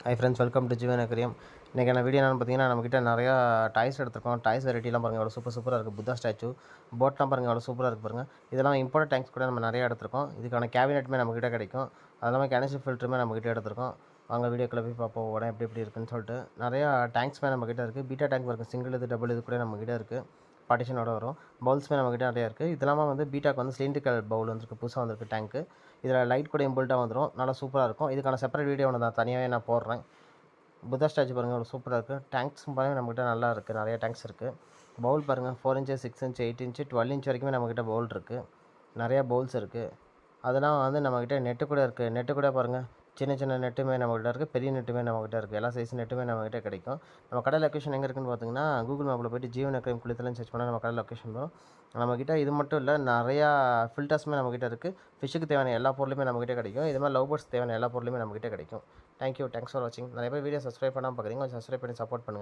Hi friends, welcome to ஜீவன் அக்ரியம். இன்றைக்கான video என்னென்னு பார்த்தீங்கன்னா, நம்மக்கிட்ட நிறையா டாய்ஸ் எடுத்துருக்கோம். டாய்ஸ் வெரைட்டிலாம் பாருங்கள் எவ்வளோ சூப்பராக இருக்குது. புத்தா ஸ்டாச்சு, போட்லாம் பாருங்கள் எவ்வளோ சூப்பராக இருக்குது பாருங்கள். இதெல்லாம் இம்போர்ட் டேங்க்ஸ் கூட நம்ம நிறையா எடுத்துருக்கோம். இதுக்கான கேபினெட்டுமே நம்மக்கிட்ட கிடைக்கும். அது இல்லாமல் கேனிஸ்டர் ஃபில்டருமே நம்மக்கிட்ட எடுத்துருக்கோம். வாங்க வீடியோக்குள்ளே போய் பார்ப்போம் உடனே எப்படி இருக்குன்னு சொல்லிட்டு. நிறையா டேங்க்ஸ்மே நம்மக்கிட்ட இருக்குது. பீட்டா டேங்க் இருக்குது, சிங்கிள் இது டபுள் இது கூட நம்மக்கிட்ட இருக்குது. பார்ட்டிஷனோட வரும். பவுல்ஸுமே நம்மக்கிட்ட நிறையா இருக்குது. இது இல்லாமல் வந்து பீட்டாக்கு வந்து சிலிண்ட்ரிக்கல் பவுல் வந்துருக்கு, புதுசாக வந்திருக்கு டேங்க்கு. இதில் லைட் கூட இம்போல்ட்டாக வந்துடும். நல்லா சூப்பராக இருக்கும். இதுக்கான செப்பரேட் வீடியோ ஒன்று நான் தனியாகவே நான் போடுறேன். புத்தா ஸ்டாச்சு பாருங்கள் எவ்வளோ சூப்பராக இருக்குது. டேங்க்ஸும் பாருங்கள் நம்மக்கிட்ட நல்லா இருக்குது, நிறைய டேங்க்ஸ் இருக்குது. பவுல் பாருங்கள் 4 இன்ச்சு, 6 இன்ச்சு, 8 இன்ச்சு, 12 இன்ச் வரைக்குமே நம்மக்கிட்ட பவுல் இருக்குது. நிறையா பவுல்ஸ் இருக்குது. அதெல்லாம் வந்து நம்மக்கிட்ட நெட்டு கூட இருக்குது. நெட்டு கூட பாருங்கள், சின்ன சின்ன நெட்டுமே நம்மக்கிட்ட இருக்குது, பெரிய நெட்டுமே நம்மக்கிட்ட இருக்குது. எல்லா சைஸ் நெட்டுமே நம்மக்கிட்ட கிடைக்கும். நம்ம கடை லொக்கேஷன் எங்கே இருக்குன்னு பார்த்தீங்கன்னா, கூகுள் மேப்பில் போய்ட்டு ஜீவன் அக்ரியம் குளித்தலைன்னு சர்ச் பண்ணால் நம்ம கடை லொக்கேஷன் வரும். நம்மக்கிட்ட இது மட்டும் இல்லை, நிறையா ஃபில்டர்ஸுமே நம்மக்கிட்ட இருக்குது. ஃபிஷ்ஷுக்கு தேவையான எல்லா பொருளுமே நம்மக்கிட்ட கிடைக்கும். இது மாதிரி லவ் பேர்ட்ஸ் தேவையான எல்லா பொருளுமே நம்மக்கிட்ட கிடைக்கும். தேங்க்யூ, தேங்க்ஸ் ஃபார் வாட்சிங். நிறைய பேர் வீடியோ சப்ஸ்கிரைப் பண்ணாமல் பார்க்குறீங்க, கொஞ்சம் சப்ஸ்கிரைப் பண்ணி சப்போர்ட் பண்ணுங்கள்.